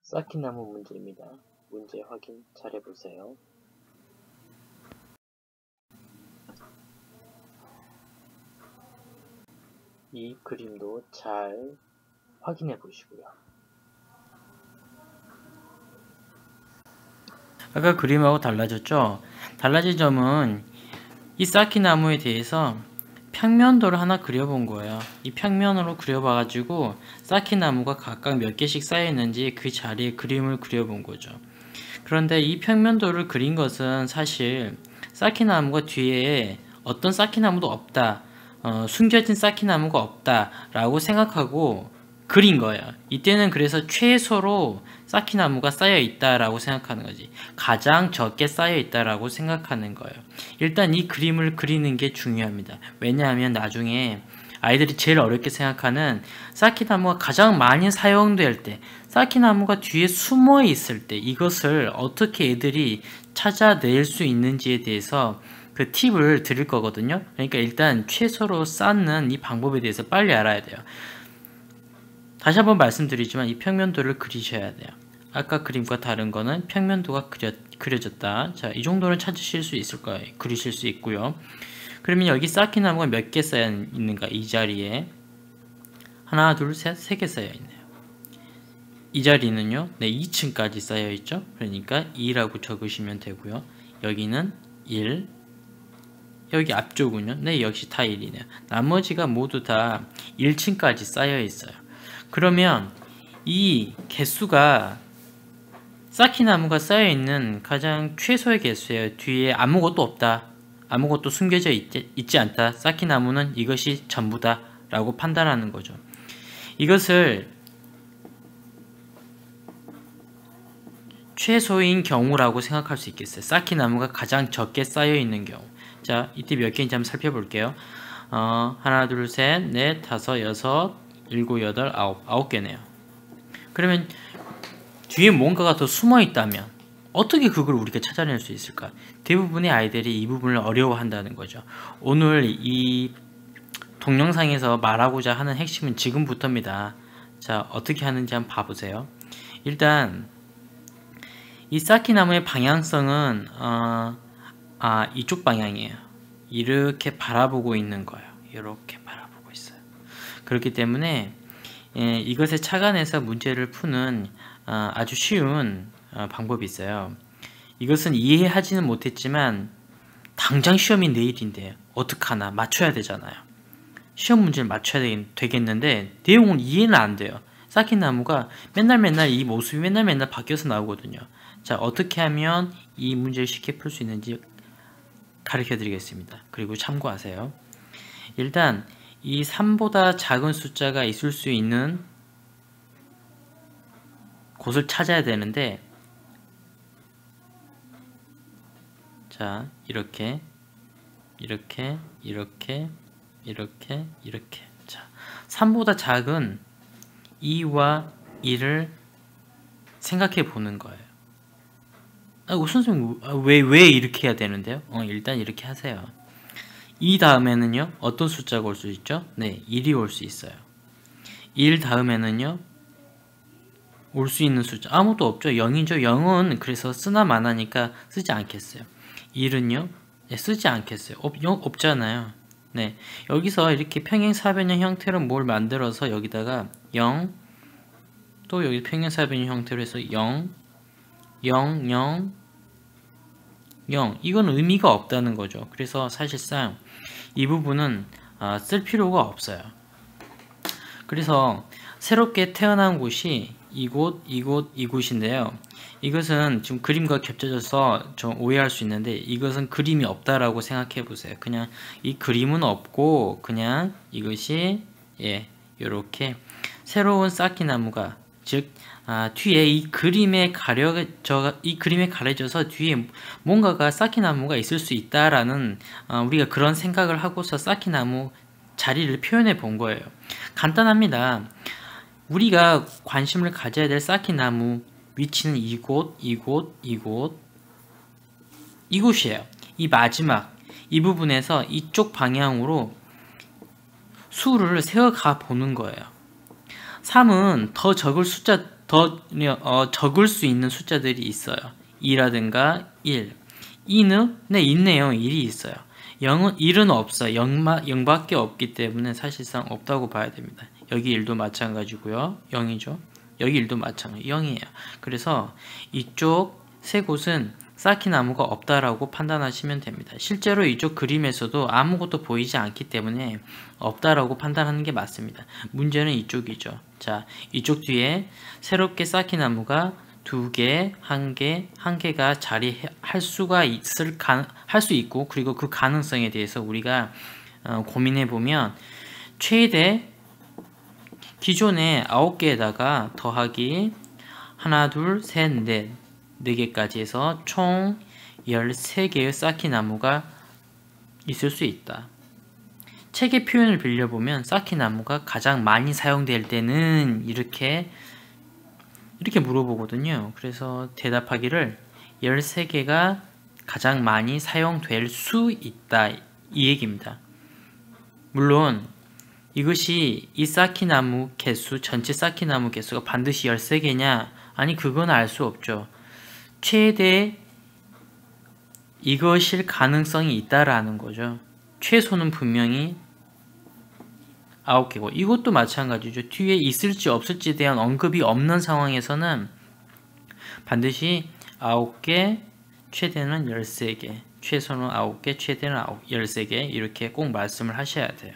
쌓기나무 문제입니다. 문제 확인 잘 해보세요. 이 그림도 잘 확인해 보시고요. 아까 그림하고 달라졌죠? 달라진 점은 이 쌓기나무에 대해서 평면도를 하나 그려본 거예요. 이 평면으로 그려봐가지고 쌓기나무가 각각 몇 개씩 쌓여있는지 그 자리에 그림을 그려본 거죠. 그런데 이 평면도를 그린 것은 사실 쌓기나무가 뒤에 어떤 쌓기나무도 없다, 숨겨진 쌓기나무가 없다 라고 생각하고 그린 거예요. 이때는 그래서 최소로 쌓기나무가 쌓여 있다라고 생각하는 거지. 가장 적게 쌓여 있다라고 생각하는 거예요. 일단 이 그림을 그리는 게 중요합니다. 왜냐하면 나중에 아이들이 제일 어렵게 생각하는 쌓기나무가 가장 많이 사용될 때, 쌓기나무가 뒤에 숨어 있을 때 이것을 어떻게 애들이 찾아낼 수 있는지에 대해서 그 팁을 드릴 거거든요. 그러니까 일단 최소로 쌓는 이 방법에 대해서 빨리 알아야 돼요. 다시 한번 말씀드리지만 이 평면도를 그리셔야 돼요. 아까 그림과 다른 거는 평면도가 그려졌다. 자, 이 정도는 찾으실 수 있을 거예요. 그리실 수 있고요. 그러면 여기 쌓기나무가 몇 개 쌓여 있는가? 이 자리에 하나, 둘, 셋, 세 개 쌓여 있네요. 이 자리는요, 네, 2층까지 쌓여 있죠. 그러니까 2라고 적으시면 되고요. 여기는 1, 여기 앞쪽은요, 네, 역시 다 1이네요. 나머지가 모두 다 1층까지 쌓여 있어요. 그러면 이 개수가 쌓기나무가 쌓여있는 가장 최소의 개수예요. 뒤에 아무것도 없다, 아무것도 숨겨져 있지 않다, 쌓기나무는 이것이 전부다 라고 판단하는 거죠. 이것을 최소인 경우라고 생각할 수 있겠어요. 쌓기나무가 가장 적게 쌓여있는 경우. 자, 이때 몇 개인지 한번 살펴볼게요. 하나, 둘, 셋, 넷, 다섯, 여섯, 일곱, 여덟, 아홉 개네요. 그러면 뒤에 뭔가가 더 숨어 있다면 어떻게 그걸 우리가 찾아낼 수 있을까? 대부분의 아이들이 이 부분을 어려워한다는 거죠. 오늘 이 동영상에서 말하고자 하는 핵심은 지금부터입니다. 자, 어떻게 하는지 한번 봐보세요. 일단 이 쌓기나무의 방향성은 이쪽 방향이에요. 이렇게 바라보고 있는 거예요. 이렇게 바라보고 있어요. 그렇기 때문에 이것에 착안해서 문제를 푸는 아주 쉬운 방법이 있어요. 이것은 이해하지는 못했지만 당장 시험이 내일인데 어떡하나, 맞춰야 되잖아요. 시험 문제를 맞춰야 되겠는데 내용은 이해는 안 돼요. 쌓기나무가 맨날 이 모습이 맨날 바뀌어서 나오거든요. 자, 어떻게 하면 이 문제를 쉽게 풀 수 있는지 가르쳐 드리겠습니다. 그리고 참고하세요. 일단 이 3보다 작은 숫자가 있을 수 있는 곳을 찾아야 되는데, 자, 이렇게 자, 3보다 작은 2와 1을 생각해 보는 거예요. 선생님 왜 이렇게 해야 되는데요? 일단 이렇게 하세요. 이 다음에는요, 어떤 숫자가 올 수 있죠? 네, 1이 올 수 있어요. 1 다음에는요, 올 수 있는 숫자 아무도 없죠. 0이죠. 0은 그래서 쓰나 마나니까 쓰지 않겠어요. 1은요, 네, 쓰지 않겠어요. 0 없잖아요. 네, 여기서 이렇게 평행사변형 형태로 뭘 만들어서 여기다가 0, 또 여기 평행사변형 형태로 해서 0, 0, 0, 0. 이건 의미가 없다는 거죠. 그래서 사실상 이 부분은 쓸 필요가 없어요. 그래서 새롭게 태어난 곳이 이곳인데요. 이것은 지금 그림과 겹쳐져서 좀 오해할 수 있는데, 이것은 그림이 없다라고 생각해 보세요. 그냥 이 그림은 없고 그냥 이것이 이렇게 새로운 쌓기나무가, 즉 뒤에 이 그림에 가려져서 뒤에 뭔가가 쌓기나무가 있을 수 있다라는 우리가 그런 생각을 하고서 쌓기나무 자리를 표현해 본 거예요. 간단합니다. 우리가 관심을 가져야 될 쌓기나무 위치는 이곳이에요. 이 마지막 이 부분에서 이쪽 방향으로 수를 세어가 보는 거예요. 3은 더 더 적을 수 있는 숫자들이 있어요. 2라든가 1. 2는 네 있네요. 1이 있어요. 1은 없어요. 0밖에 없기 때문에 사실상 없다고 봐야 됩니다. 여기 1도 마찬가지고요. 0이죠. 여기 1도 마찬가지 0이에요. 그래서 이쪽 세 곳은 쌓기나무가 없다라고 판단하시면 됩니다. 실제로 이쪽 그림에서도 아무것도 보이지 않기 때문에 없다라고 판단하는 게 맞습니다. 문제는 이쪽이죠. 자, 이쪽 뒤에 새롭게 쌓기나무가 2개, 1개, 1개가 자리할 수 있고, 그리고 그 가능성에 대해서 우리가 고민해 보면 최대 기존의 9개에다가 더하기 하나, 둘, 셋, 넷, 4개까지 해서 총 13개의 쌓기나무가 있을 수 있다. 책의 표현을 빌려보면 쌓기나무가 가장 많이 사용될 때는 이렇게 물어보거든요. 그래서 대답하기를 13개가 가장 많이 사용될 수 있다, 이 얘기입니다. 물론 이것이 이 쌓기나무 개수, 전체 쌓기나무 개수가 반드시 13개냐? 아니, 그건 알 수 없죠. 최대 이것일 가능성이 있다라는 거죠. 최소는 분명히 9개고, 이것도 마찬가지죠. 뒤에 있을지 없을지에 대한 언급이 없는 상황에서는 반드시 9개, 최대는 13개, 최소는 9개, 최대는 13개, 이렇게 꼭 말씀을 하셔야 돼요.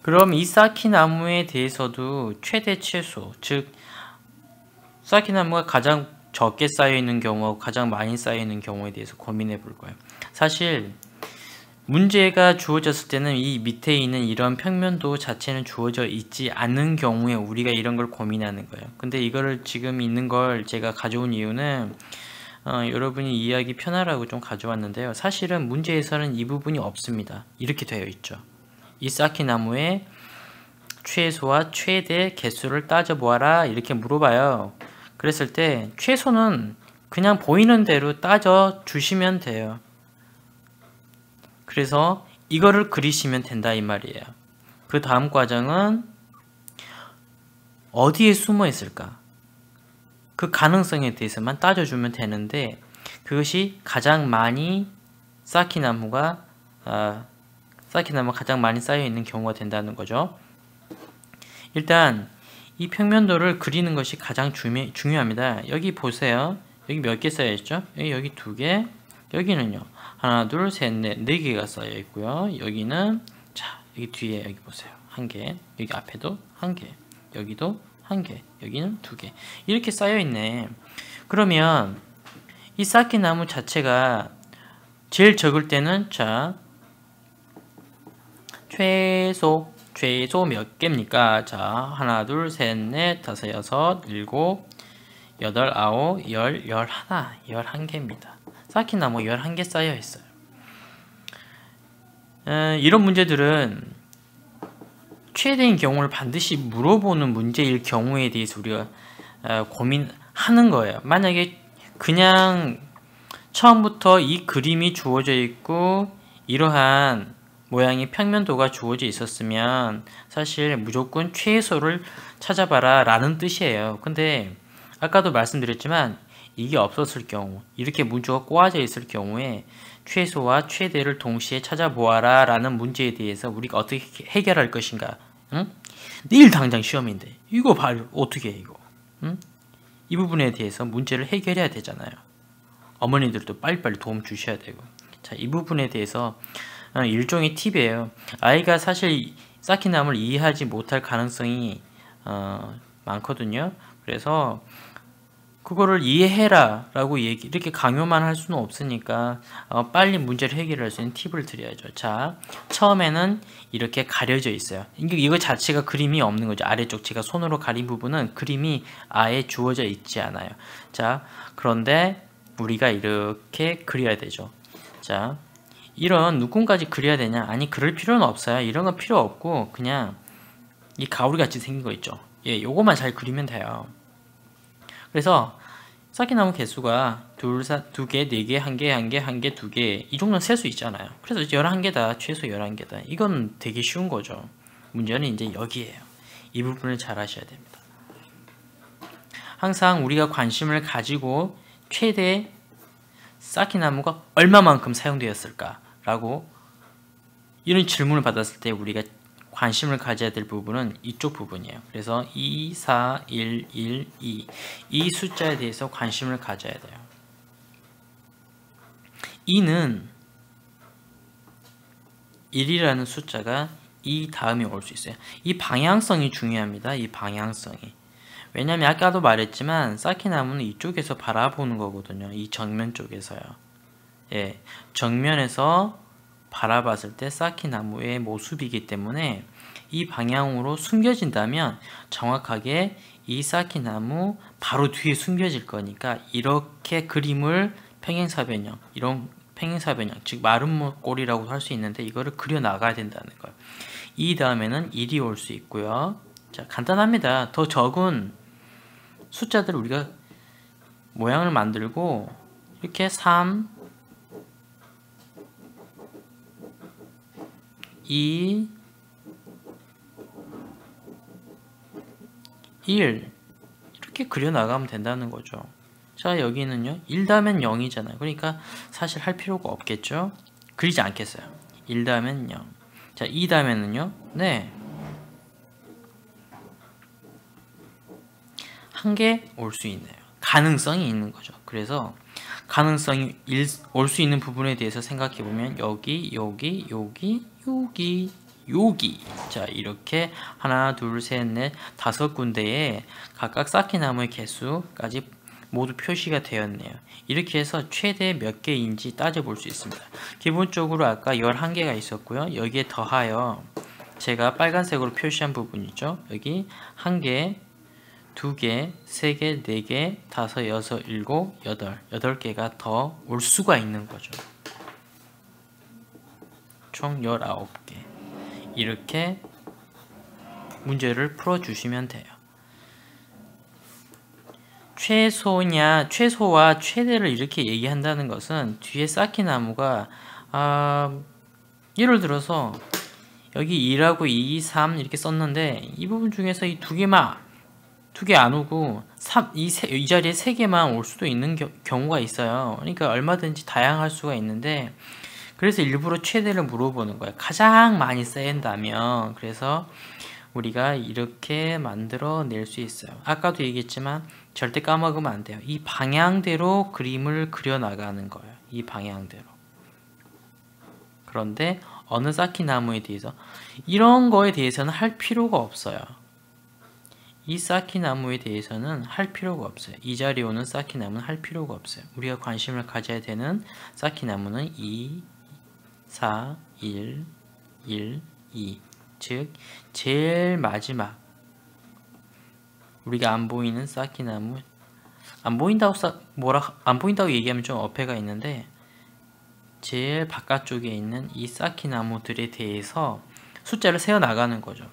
그럼 이 쌓기나무에 대해서도 최대, 최소, 즉 쌓기나무가 가장 적게 쌓여있는 경우와 가장 많이 쌓여있는 경우에 대해서 고민해 볼 거예요. 사실 문제가 주어졌을 때는 이 밑에 있는 이런 평면도 자체는 주어져 있지 않는 경우에 우리가 이런 걸 고민하는 거예요. 근데 이거를 지금 있는 걸 제가 가져온 이유는 여러분이 이해하기 편하라고 좀 가져왔는데요. 사실은 문제에서는 이 부분이 없습니다. 이렇게 되어 있죠. 이 쌓기나무의 최소와 최대 개수를 따져보아라, 이렇게 물어봐요. 그랬을 때 최소는 그냥 보이는 대로 따져 주시면 돼요. 그래서 이거를 그리시면 된다, 이 말이에요. 그 다음 과정은 어디에 숨어 있을까? 그 가능성에 대해서만 따져주면 되는데, 그것이 가장 많이 쌓기나무가 가장 많이 쌓여 있는 경우가 된다는 거죠. 일단 이 평면도를 그리는 것이 가장 중요합니다. 여기 보세요. 여기 몇 개 쌓여 있죠? 여기 2개, 여기는요. 하나, 둘, 셋, 넷, 4개가 쌓여 있고요. 여기는 자, 여기 뒤에 여기 보세요. 1개, 여기 앞에도 1개, 여기도 1개, 여기는 2개. 이렇게 쌓여 있네. 그러면 이 쌓기나무 자체가 제일 적을 때는 자, 최소 몇 개입니까? 자, 하나, 둘, 셋, 넷, 다섯, 여섯, 일곱, 여덟, 아홉, 열, 11개입니다. 쌓기나무 11개 쌓여 있어요. 이런 문제들은 최대인 경우를 반드시 물어보는 문제일 경우에 대해서 우리가 고민하는 거예요. 만약에 그냥 처음부터 이 그림이 주어져 있고 이러한 모양의 평면도가 주어져 있었으면 사실 무조건 최소를 찾아봐라 라는 뜻이에요. 근데 아까도 말씀드렸지만 이게 없었을 경우, 이렇게 문제가 꼬아져 있을 경우에 최소와 최대를 동시에 찾아보아라 라는 문제에 대해서 우리가 어떻게 해결할 것인가? 응? 내일 당장 시험인데 이거 봐요. 어떻게 해 이거? 응? 이 부분에 대해서 문제를 해결해야 되잖아요. 어머니들도 빨리빨리 도움 주셔야 되고. 자, 이 부분에 대해서 일종의 팁이에요. 아이가 사실 쌓기나무를 이해하지 못할 가능성이 많거든요. 그래서 그거를 이해해라 라고 이렇게 강요만 할 수는 없으니까 빨리 문제를 해결할 수 있는 팁을 드려야죠. 자, 처음에는 이렇게 가려져 있어요. 이거 자체가 그림이 없는 거죠. 아래쪽 제가 손으로 가린 부분은 그림이 아예 주어져 있지 않아요. 자, 그런데 우리가 이렇게 그려야 되죠. 자, 이런 눈금까지 그려야 되냐? 아니, 그럴 필요는 없어요. 이런 건 필요 없고 그냥 이 가오리 같이 생긴 거 있죠. 예, 요거만 잘 그리면 돼요. 그래서 쌓기나무 개수가 2개, 4개, 1개, 1개, 1개, 2개 이 정도는 셀 수 있잖아요. 그래서 11개다, 최소 11개다. 이건 되게 쉬운 거죠. 문제는 이제 여기에요. 이 부분을 잘 하셔야 됩니다. 항상 우리가 관심을 가지고 최대 쌓기나무가 얼마만큼 사용되었을까? 라고 이런 질문을 받았을 때 우리가 관심을 가져야 될 부분은 이쪽 부분이에요. 그래서 2, 4, 1, 1, 2. 이 숫자에 대해서 관심을 가져야 돼요. 2는 1이라는 숫자가 이 다음에 올 수 있어요. 이 방향성이 중요합니다. 이 방향성이. 왜냐면 아까도 말했지만 쌓기나무는 이쪽에서 바라보는 거거든요. 이 정면 쪽에서요. 예, 정면에서 바라봤을 때 쌓기나무의 모습이기 때문에 이 방향으로 숨겨진다면 정확하게 이 쌓기나무 바로 뒤에 숨겨질 거니까 이렇게 그림을 평행사변형, 이런 평행사변형, 즉 마른 꼴이라고 할 수 있는데 이거를 그려 나가야 된다는 거예요. 이 다음에는 1이 올 수 있고요. 자, 간단합니다. 더 적은 숫자들 우리가 모양을 만들고 이렇게 3, 2, 1 이렇게 그려 나가면 된다는 거죠. 자, 여기는요 1 더하면 0이잖아요. 그러니까 사실 할 필요가 없겠죠. 그리지 않겠어요. 1 더하면 0. 자, 2 더하면은요 네, 한 개 올 수 있네요. 가능성이 있는 거죠. 그래서 가능성이 올 수 있는 부분에 대해서 생각해 보면 여기, 여기, 여기, 여기, 여기. 자, 이렇게 하나, 둘, 셋, 넷, 5군데에 각각 쌓기나무의 개수까지 모두 표시가 되었네요. 이렇게 해서 최대 몇 개인지 따져볼 수 있습니다. 기본적으로 아까 11개가 있었고요. 여기에 더하여 제가 빨간색으로 표시한 부분이죠. 여기 1개, 2개, 3개, 4개, 5, 6, 7, 8, 8개가 더 올 수가 있는 거죠. 총 19개. 이렇게 문제를 풀어주시면 돼요. 최소와 최대를 이렇게 얘기한다는 것은 뒤에 쌓기나무가 예를 들어서 여기 2라고 2, 3 이렇게 썼는데 이 부분 중에서 이 두 개 안 오고 이 자리에 3개만 올 수도 있는 경우가 있어요. 그러니까 얼마든지 다양할 수가 있는데 그래서 일부러 최대를 물어보는 거예요. 가장 많이 쌓인다면. 그래서 우리가 이렇게 만들어 낼 수 있어요. 아까도 얘기했지만 절대 까먹으면 안 돼요. 이 방향대로 그림을 그려 나가는 거예요. 이 방향대로. 그런데 어느 쌓기나무에 대해서 이런 거에 대해서는 할 필요가 없어요. 이 쌓기나무에 대해서는 할 필요가 없어요. 이 자리에 오는 쌓기나무는 할 필요가 없어요. 우리가 관심을 가져야 되는 쌓기나무는 2, 4, 1, 1, 2. 즉 제일 마지막 우리가 안 보이는 쌓기나무, 안 보인다고 얘기하면 좀 어폐가 있는데 제일 바깥쪽에 있는 이 쌓기나무들에 대해서 숫자를 세어 나가는 거죠.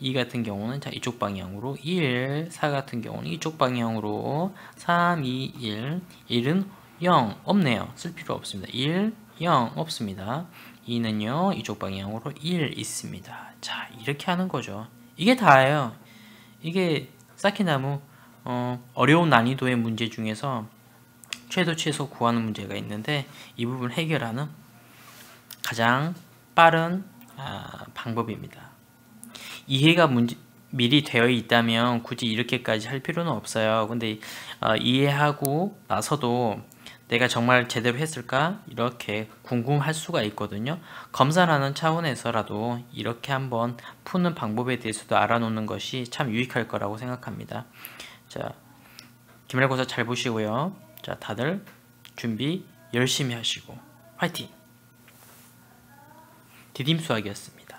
2 같은 경우는 자 이쪽 방향으로 1, 4 같은 경우는 이쪽 방향으로 3, 2, 1, 1은 0 없네요. 쓸 필요 없습니다. 1, 0 없습니다. 2는요 이쪽 방향으로 1 있습니다. 자, 이렇게 하는 거죠. 이게 다예요. 이게 쌓기나무 어려운 난이도의 문제 중에서 최소 구하는 문제가 있는데 이 부분 해결하는 가장 빠른 방법입니다. 이해가 미리 되어 있다면 굳이 이렇게까지 할 필요는 없어요. 근데 이해하고 나서도 내가 정말 제대로 했을까? 이렇게 궁금할 수가 있거든요. 검사라는 차원에서라도 이렇게 한번 푸는 방법에 대해서도 알아놓는 것이 참 유익할 거라고 생각합니다. 자, 기말고사 잘 보시고요. 자, 다들 준비 열심히 하시고 화이팅! 디딤수학이었습니다.